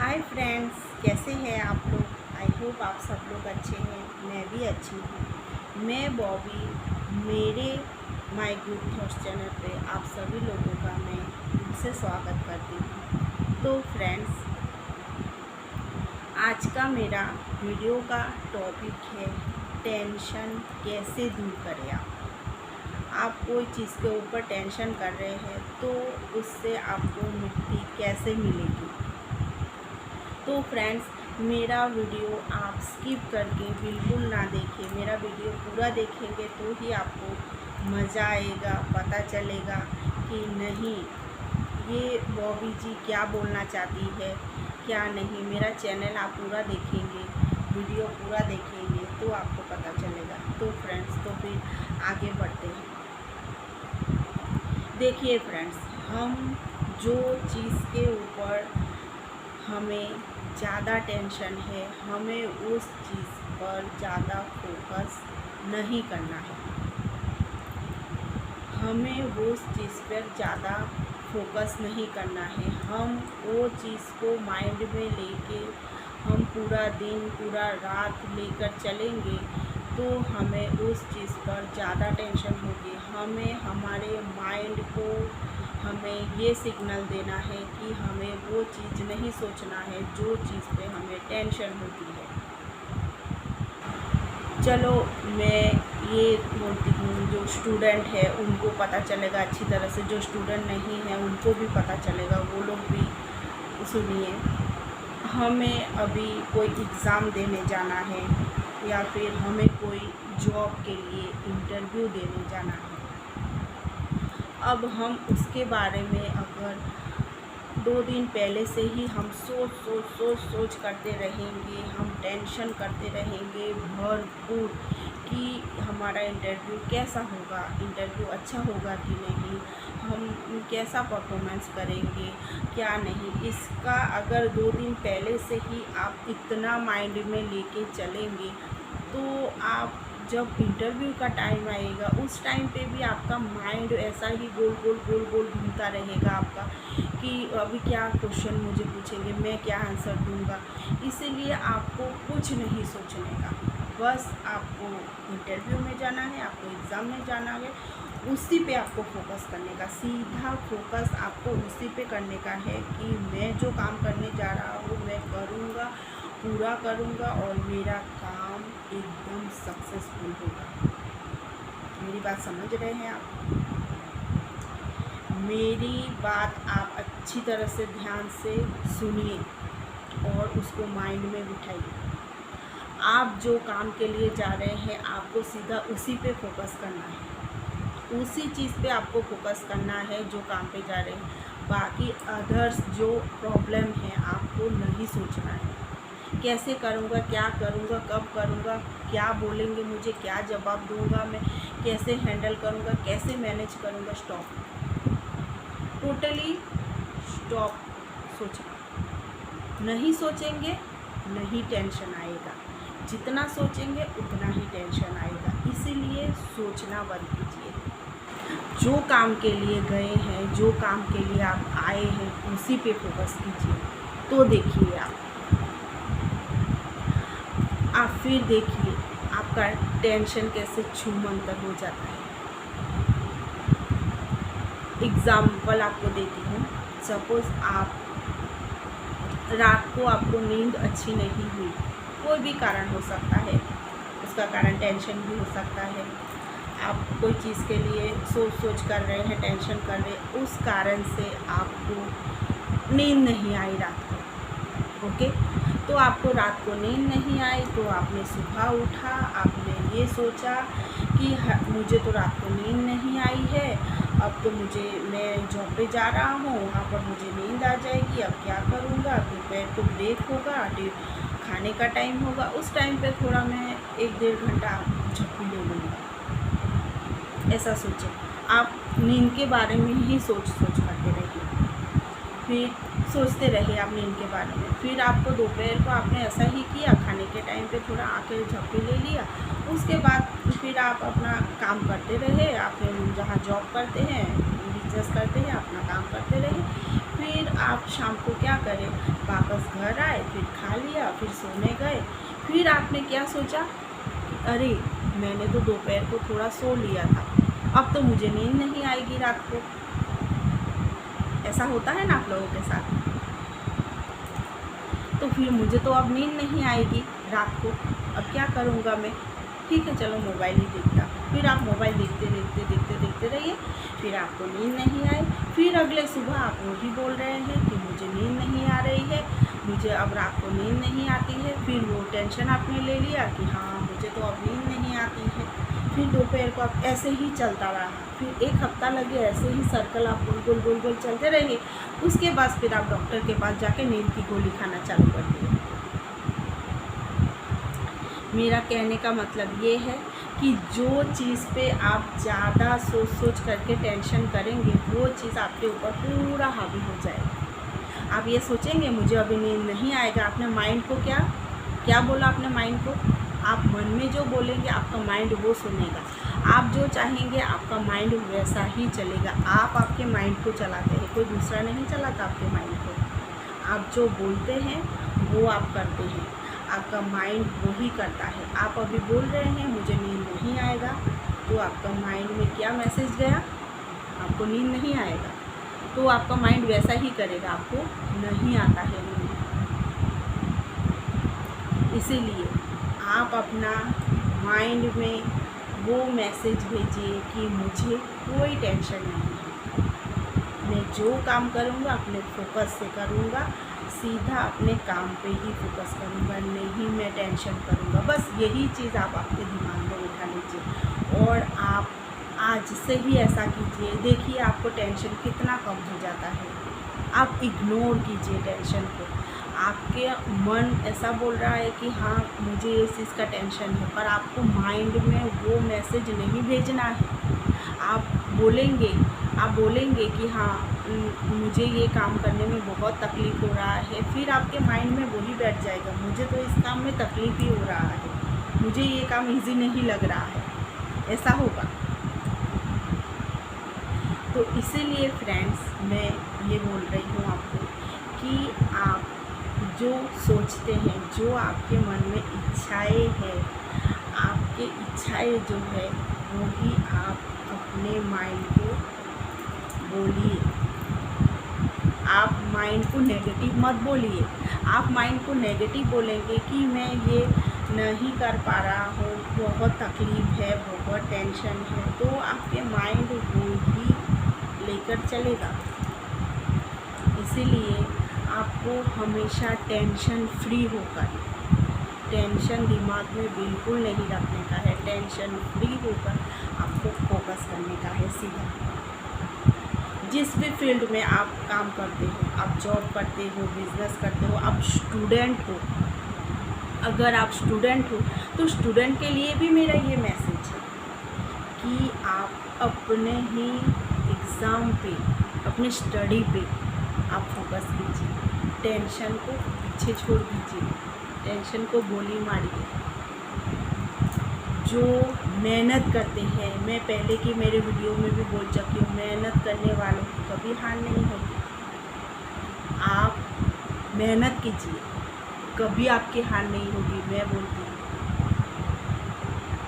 Hi friends, कैसे हैं आप लोग। आई होप आप सब लोग अच्छे हैं। मैं भी अच्छी हूँ। मैं बॉबी, मेरे माय गुड थॉट्स चैनल पे आप सभी लोगों का मैं दिल से स्वागत करती हूँ। तो फ्रेंड्स, आज का मेरा वीडियो का टॉपिक है टेंशन कैसे दूर करें। आप कोई चीज़ के ऊपर टेंशन कर रहे हैं तो उससे आपको मुक्ति कैसे मिलेगी। तो फ्रेंड्स, मेरा वीडियो आप स्किप करके बिल्कुल ना देखें। मेरा वीडियो पूरा देखेंगे तो ही आपको मज़ा आएगा, पता चलेगा कि नहीं ये बॉबी जी क्या बोलना चाहती है, क्या नहीं। मेरा चैनल आप पूरा देखेंगे, वीडियो पूरा देखेंगे तो आपको पता चलेगा। तो फ्रेंड्स, तो फिर आगे बढ़ते हैं। देखिए फ्रेंड्स, हम जो चीज़ के ऊपर हमें ज़्यादा टेंशन है, हमें उस चीज़ पर ज़्यादा फोकस नहीं करना है। हमें उस चीज़ पर ज़्यादा फोकस नहीं करना है। हम वो चीज़ को माइंड में लेके हम पूरा दिन पूरा रात लेकर चलेंगे तो हमें उस चीज़ पर ज़्यादा टेंशन होगी। हमें हमारे माइंड को हमें ये सिग्नल देना है कि हमें वो चीज़ नहीं सोचना है जो चीज़ पे हमें टेंशन होती है। चलो मैं ये बोलती हूँ, जो स्टूडेंट है उनको पता चलेगा अच्छी तरह से, जो स्टूडेंट नहीं है उनको भी पता चलेगा, वो लोग भी सुनिए। हमें अभी कोई एग्ज़ाम देने जाना है या फिर हमें कोई जॉब के लिए इंटरव्यू देने जाना है। अब हम उसके बारे में अगर 2 दिन पहले से ही हम सोच करते रहेंगे, हम टेंशन करते रहेंगे भरपूर कि हमारा इंटरव्यू कैसा होगा, इंटरव्यू अच्छा होगा कि नहीं, हम कैसा परफॉर्मेंस करेंगे क्या नहीं। इसका अगर 2 दिन पहले से ही आप इतना माइंड में लेके चलेंगे तो आप जब इंटरव्यू का टाइम आएगा उस टाइम पे भी आपका माइंड ऐसा ही गोल गोल घूमता रहेगा आपका कि अभी क्या क्वेश्चन मुझे पूछेंगे, मैं क्या आंसर दूंगा। इसीलिए आपको कुछ नहीं सोचने का, बस आपको इंटरव्यू में जाना है, आपको एग्ज़ाम में जाना है, उसी पे आपको फोकस करने का, सीधा फोकस आपको उसी पे करने का है कि मैं जो काम करने जा रहा हूँ मैं करूँगा, पूरा करूँगा और मेरा काम एकदम सक्सेसफुल होगा। मेरी बात समझ रहे हैं आप? मेरी बात आप अच्छी तरह से ध्यान से सुनिए और उसको माइंड में बिठाइए। आप जो काम के लिए जा रहे हैं आपको सीधा उसी पे फोकस करना है, उसी चीज़ पे आपको फोकस करना है जो काम पे जा रहे हैं। बाकी अदर्स जो प्रॉब्लम है आपको नहीं सोचना है। कैसे करूँगा, क्या करूँगा, कब करूँगा, क्या बोलेंगे मुझे, क्या जवाब दूँगा मैं, कैसे हैंडल करूँगा, कैसे मैनेज करूँगा। स्टॉप, टोटली स्टॉप सोचना। नहीं सोचेंगे नहीं टेंशन आएगा, जितना सोचेंगे उतना ही टेंशन आएगा। इसीलिए सोचना बंद कीजिए। जो काम के लिए गए हैं, जो काम के लिए आप आए हैं उसी पे फोकस कीजिए। तो देखिए आप फिर देखिए आपका टेंशन कैसे छूमंतर हो जाता है। एग्ज़ाम्पल आपको देती हूँ। सपोज़ आप रात को आपको नींद अच्छी नहीं हुई, कोई भी कारण हो सकता है, उसका कारण टेंशन भी हो सकता है। आप कोई चीज़ के लिए सोच कर रहे हैं, टेंशन कर रहे हैं, उस कारण से आपको नींद नहीं आई रात को। ओके, तो आपको रात को नींद नहीं आई तो आपने सुबह उठा, आपने ये सोचा कि मुझे तो रात को नींद नहीं आई है, अब तो मैं जॉब पे जा रहा हूँ, वहाँ पर मुझे नींद आ जाएगी, अब क्या करूँगा। दोपहर को ब्रेक होगा, खाने का टाइम होगा, उस टाइम पे थोड़ा मैं 1-1.5 घंटा झपकी ले लूँगा। ऐसा सोचें, आप नींद के बारे में ही सोच करते रहिए। फिर सोचते रहिए आप नींद के बारे में। फिर आपको दोपहर को आपने ऐसा ही किया, खाने के टाइम पे थोड़ा आके झपकी ले लिया। उसके बाद फिर आप अपना काम करते रहे, आप जहाँ जॉब करते हैं, बिजनेस करते हैं, अपना काम करते रहे। फिर आप शाम को क्या करें, वापस घर आए, फिर खा लिया, फिर सोने गए। फिर आपने क्या सोचा, अरे मैंने तो दोपहर को थोड़ा सो लिया था, अब तो मुझे नींद नहीं आएगी रात को। ऐसा होता है ना आप लोगों के साथ? तो फिर मुझे तो अब नींद नहीं आएगी रात को, अब क्या करूँगा मैं? ठीक है चलो मोबाइल ही देखता। फिर आप मोबाइल देखते रहिए, फिर आपको नींद नहीं आए। फिर अगले सुबह आप वही बोल रहे हैं कि मुझे नींद नहीं आ रही है, मुझे अब रात को नींद नहीं आती है। फिर वो टेंशन आपने ले लिया कि हाँ मुझे तो अब नींद नहीं आती है। फिर दोपहर को आप ऐसे ही चलता रहा, फिर 1 हफ्ता लगे, ऐसे ही सर्कल आप गोल गोल चलते रहिए। उसके बाद फिर आप डॉक्टर के पास जाके नींद की गोली खाना चालू कर दिए। मेरा कहने का मतलब ये है कि जो चीज़ पे आप ज़्यादा सोच करके टेंशन करेंगे, वो चीज़ आपके ऊपर पूरा हावी हो जाएगा। आप ये सोचेंगे मुझे अभी नींद नहीं आएगा, आपने माइंड को क्या बोला, आपने माइंड को, आप मन में जो बोलेंगे आपका माइंड वो सुनेगा। आप जो चाहेंगे आपका माइंड वैसा ही चलेगा। आप आपके माइंड को चलाते हैं, कोई दूसरा नहीं चलाता आपके माइंड को। आप जो बोलते हैं वो आप करते हैं, आपका माइंड वही करता है। आप अभी बोल रहे हैं मुझे नींद नहीं आएगा, तो आपका माइंड में क्या मैसेज गया, आपको नींद नहीं आएगा, तो आपका माइंड वैसा ही करेगा, आपको नहीं आता है नींद। इसीलिए आप अपना माइंड में वो मैसेज भेजिए कि मुझे कोई टेंशन नहीं है, मैं जो काम करूँगा अपने फोकस से करूँगा, सीधा अपने काम पे ही फोकस करूँगा, नहीं मैं टेंशन करूँगा। बस यही चीज़ आप आपके दिमाग में उठा लीजिए और आप आज से ही ऐसा कीजिए। देखिए आपको टेंशन कितना कम हो जाता है। आप इग्नोर कीजिए टेंशन को। आपके मन ऐसा बोल रहा है कि हाँ मुझे इस चीज़ का टेंशन है, पर आपको माइंड में वो मैसेज नहीं भेजना है। आप बोलेंगे कि हाँ मुझे ये काम करने में बहुत तकलीफ़ हो रहा है, फिर आपके माइंड में वही बैठ जाएगा, मुझे तो इस काम में तकलीफ़ ही हो रहा है, मुझे ये काम इजी नहीं लग रहा है, ऐसा होगा। तो इसीलिए फ्रेंड्स मैं ये बोल रही हूँ आपको कि आप जो सोचते हैं, जो आपके मन में इच्छाएं हैं, आपके इच्छाएं जो है वो ही आप अपने माइंड को बोलिए। आप माइंड को नेगेटिव मत बोलिए। आप माइंड को नेगेटिव बोलेंगे कि मैं ये नहीं कर पा रहा हूँ, बहुत तकलीफ़ है, बहुत टेंशन है, तो आपके माइंड वो ही लेकर चलेगा। इसीलिए आपको हमेशा टेंशन फ्री होकर, टेंशन दिमाग में बिल्कुल नहीं रखने का है, टेंशन फ्री होकर आपको फोकस करने का है सीधा। जिस भी फील्ड में आप काम करते हो, आप जॉब करते हो, बिज़नेस करते हो, आप स्टूडेंट हो, अगर आप स्टूडेंट हो तो स्टूडेंट के लिए भी मेरा ये मैसेज है कि आप अपने ही एग्ज़ाम पे, अपने स्टडी पे आप फोकस कीजिए। टेंशन को पीछे छोड़ दीजिए, टेंशन को गोली मारिए। जो मेहनत करते हैं, मैं पहले की मेरे वीडियो में भी बोल चुकी हूँ, मेहनत करने वालों की कभी हार नहीं होगी। आप मेहनत कीजिए, कभी आपकी हार नहीं होगी। मैं बोलती हूँ,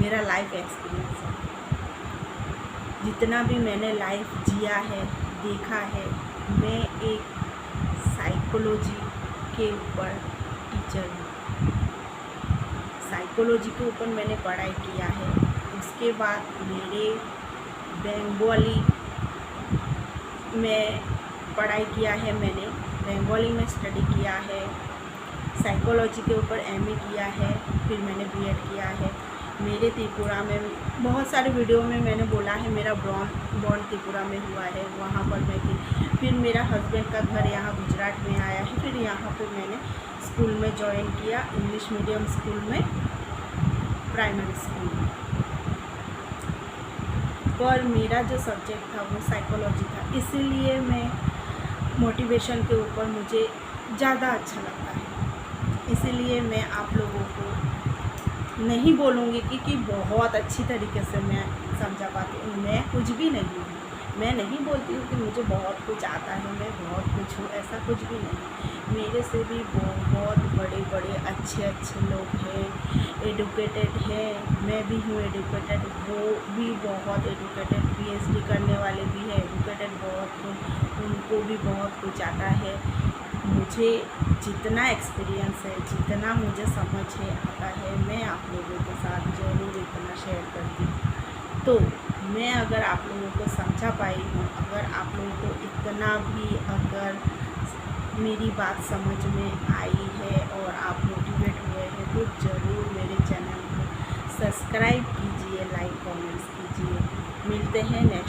मेरा लाइफ एक्सपीरियंस है, जितना भी मैंने लाइफ जिया है, देखा है। मैं एक साइकोलॉजी के ऊपर टीचर हूँ, साइकोलॉजी के ऊपर मैंने पढ़ाई किया है। उसके बाद मेरे बंगाली में पढ़ाई किया है, मैंने बंगाली में स्टडी किया है, साइकोलॉजी के ऊपर एमए किया है, फिर मैंने बीएड किया है। मेरे त्रिपुरा में बहुत सारे वीडियो में मैंने बोला है मेरा बॉर्न त्रिपुरा में हुआ है, वहाँ पर मैं थी। फिर मेरा हस्बैंड का घर यहाँ गुजरात में आया है, फिर यहाँ पर मैंने स्कूल में ज्वाइन किया, इंग्लिश मीडियम स्कूल में, प्राइमरी स्कूल में। पर मेरा जो सब्जेक्ट था वो साइकोलॉजी था, इसीलिए मैं मोटिवेशन के ऊपर मुझे ज़्यादा अच्छा लगता है। इसीलिए मैं आप लोगों को नहीं बोलूँगी कि बहुत अच्छी तरीके से मैं समझा पाती हूँ, मैं कुछ भी नहीं हूँ। मैं नहीं बोलती हूँ कि मुझे बहुत कुछ आता है, मैं बहुत कुछ हूँ, ऐसा कुछ भी नहीं। मेरे से भी बहुत बड़े बड़े अच्छे अच्छे लोग हैं, एडुकेटेड हैं, मैं भी हूँ एडुकेटेड, वो भी बहुत एडुकेटेड, पीएचडी करने वाले भी हैं एडुकेटेड बहुत हैं, उनको भी बहुत कुछ आता है। मुझे जितना एक्सपीरियंस है, जितना मुझे समझ है आता है, मैं आप लोगों के साथ ज़रूर इतना शेयर करती हूँ। तो मैं अगर आप लोगों को समझा पाई हूँ, अगर आप लोगों को इतना भी अगर मेरी बात समझ में आई है और आप मोटिवेट हुए हैं, तो ज़रूर मेरे चैनल को सब्सक्राइब कीजिए, लाइक कमेंट्स कीजिए। मिलते हैं नेक्स्ट